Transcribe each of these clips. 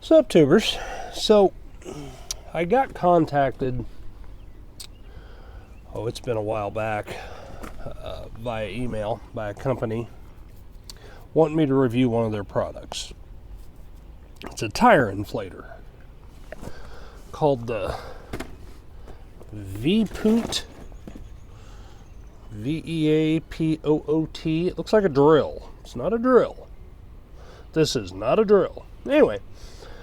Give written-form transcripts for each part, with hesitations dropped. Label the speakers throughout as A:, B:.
A: What's up, tubers? So I got contacted, it's been a while back, via email by a company wanting me to review one of their products. It's a tire inflator called the Veapoot, Veapoot. It looks like a drill. It's not a drill. This is not a drill. Anyway,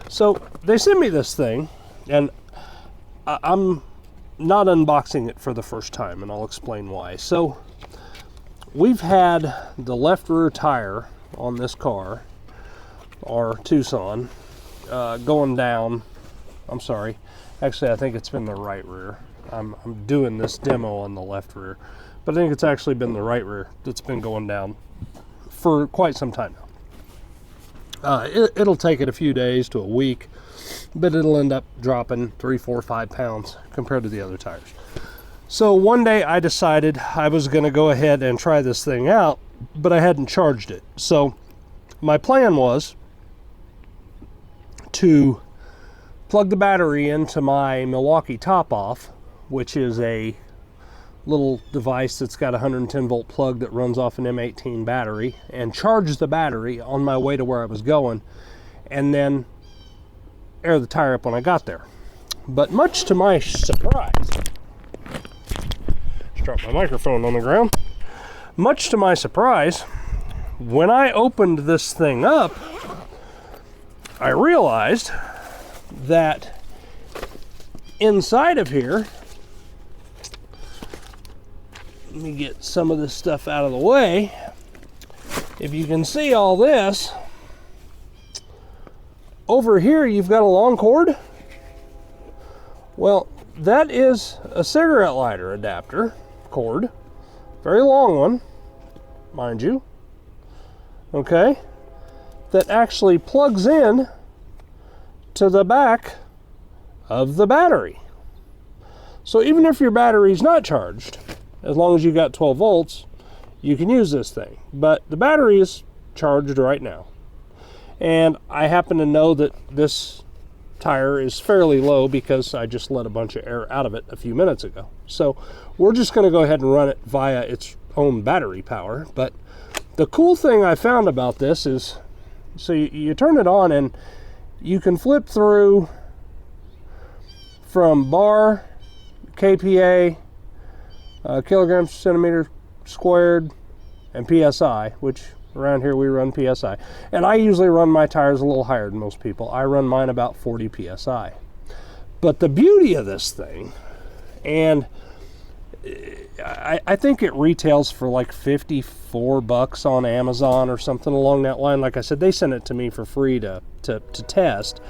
A: so they sent me this thing, and I'm not unboxing it for the first time, and I'll explain why. So we've had the left rear tire on this car, our Tucson, going down. I'm sorry. Actually, I think it's been the right rear. I'm doing this demo on the left rear, but I think it's actually been the right rear that's been going down for quite some time now. It'll take it a few days to a week, but it'll end up dropping 3, 4, 5 pounds compared to the other tires. So one day I decided I was going to go ahead and try this thing out, but I hadn't charged it. So my plan was to plug the battery into my Milwaukee top-off, which is a little device that's got a 110 volt plug that runs off an M18 battery, and charge the battery on my way to where I was going, and then air the tire up when I got there. But much to my surprise, just dropped my microphone on the ground. Much to my surprise, when I opened this thing up, I realized that inside of here, let me get some of this stuff out of the way. If you can see all this, over here you've got a long cord. Well, that is a cigarette lighter adapter cord. Very long one, mind you. Okay, that actually plugs in to the back of the battery. So even if your battery's not charged, as long as you got 12 volts, you can use this thing. But the battery is charged right now. And I happen to know that this tire is fairly low because I just let a bunch of air out of it a few minutes ago. So we're just going to go ahead and run it via its own battery power. But the cool thing I found about this is, so you turn it on and you can flip through from bar, kPa, kilograms per centimeter squared, and PSI, which around here we run PSI. And I usually run my tires a little higher than most people. I run mine about 40 PSI. But the beauty of this thing, and I think it retails for like $54 on Amazon or something along that line. Like I said, they sent it to me for free to test,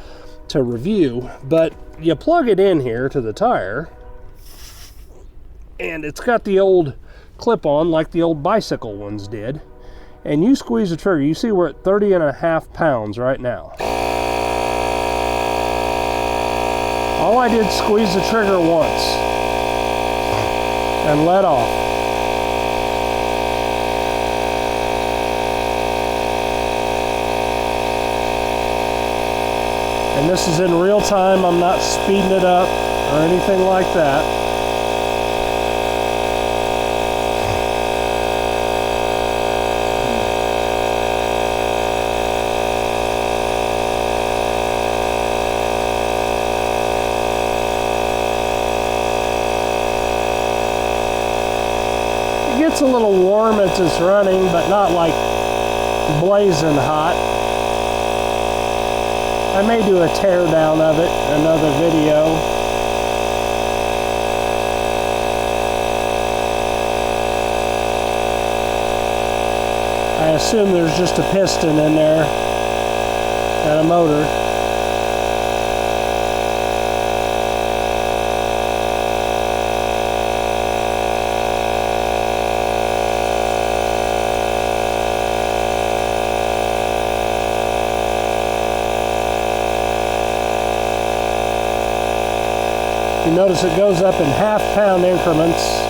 A: to review. But you plug it in here to the tire, and it's got the old clip-on like the old bicycle ones did, and you squeeze the trigger. You see we're at 30.5 pounds right now. All I did, squeeze the trigger once and let off. And this is in real time. I'm not speeding it up or anything like that. It's a little warm as it's running, but not like blazing hot. I may do a tear down of it, another video. I assume there's just a piston in there and a motor. You notice it goes up in half-pound increments.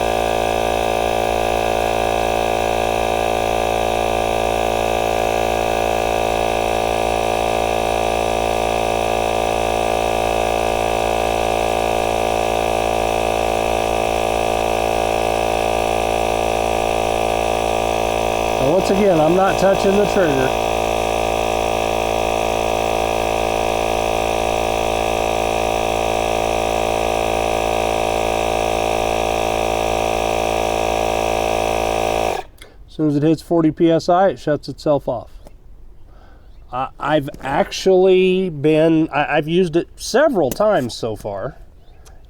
A: Once again, I'm not touching the trigger. As soon as it hits 40 psi, it shuts itself off. I've actually I've used it several times so far,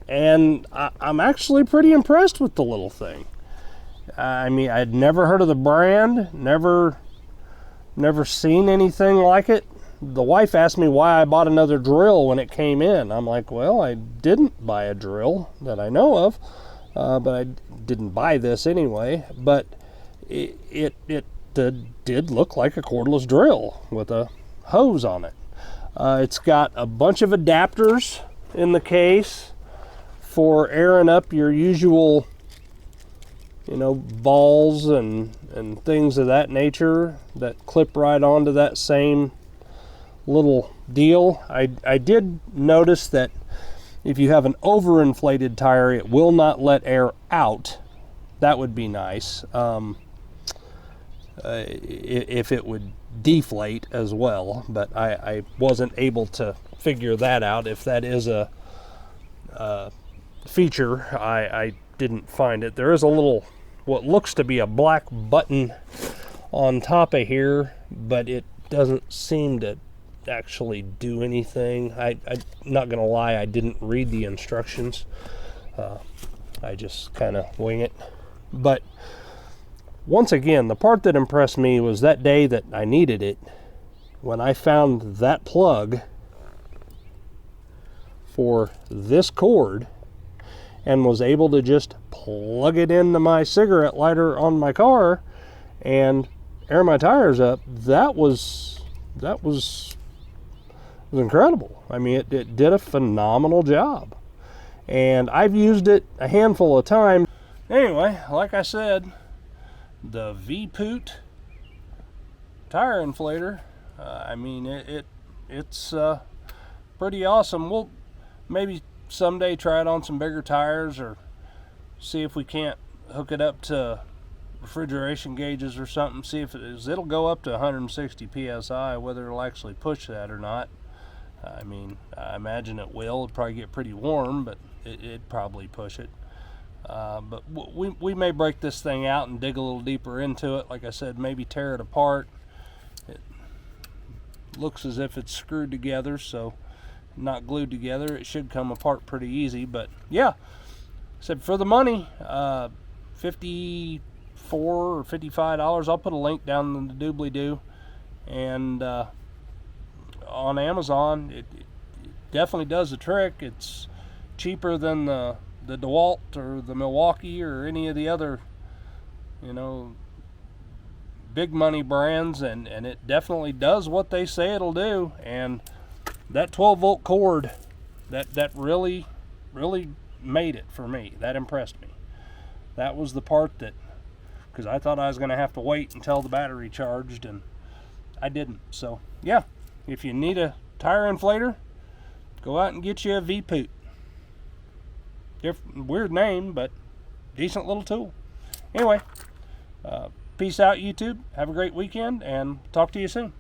A: and I'm actually pretty impressed with the little thing. I mean, I'd never heard of the brand, never seen anything like it. The wife asked me why I bought another drill when it came in. I'm like, well, I didn't buy a drill that I know of, but I didn't buy this anyway. But it did look like a cordless drill with a hose on it. It's got a bunch of adapters in the case for airing up your usual, balls and things of that nature that clip right onto that same little deal. I did notice that if you have an overinflated tire, it will not let air out. That would be nice. If it would deflate as well, but I wasn't able to figure that out. If that is a feature, I didn't find it. There is a little, what looks to be a black button on top of here, but it doesn't seem to actually do anything. I'm not gonna lie, I didn't read the instructions. I just kind of wing it. But once again, the part that impressed me was that day that I needed it, when I found that plug for this cord and was able to just plug it into my cigarette lighter on my car and air my tires up. That was incredible. I mean, it did a phenomenal job, and I've used it a handful of times. Anyway, like I said, the Veapoot tire inflator, I mean, it's pretty awesome. We'll maybe someday try it on some bigger tires, or see if we can't hook it up to refrigeration gauges or something, see if it'll go up to 160 psi, whether it'll actually push that or not. I mean, I imagine it will. It'll probably get pretty warm, but it'd probably push it. But we may break this thing out and dig a little deeper into it. Like I said, maybe tear it apart. It looks as if it's screwed together, so not glued together. It should come apart pretty easy. But yeah, said for the money, $54 or $55. I'll put a link down in the doobly-doo. And on Amazon, it definitely does the trick. It's cheaper than the DeWalt or the Milwaukee or any of the other, big money brands, and it definitely does what they say it'll do. And that 12-volt cord, that really made it for me. That impressed me. That was the part that, because I thought I was going to have to wait until the battery charged, and I didn't. So yeah, if you need a tire inflator, go out and get you a Veapoot. Weird name, but decent little tool. Anyway, peace out, YouTube. Have a great weekend, and talk to you soon.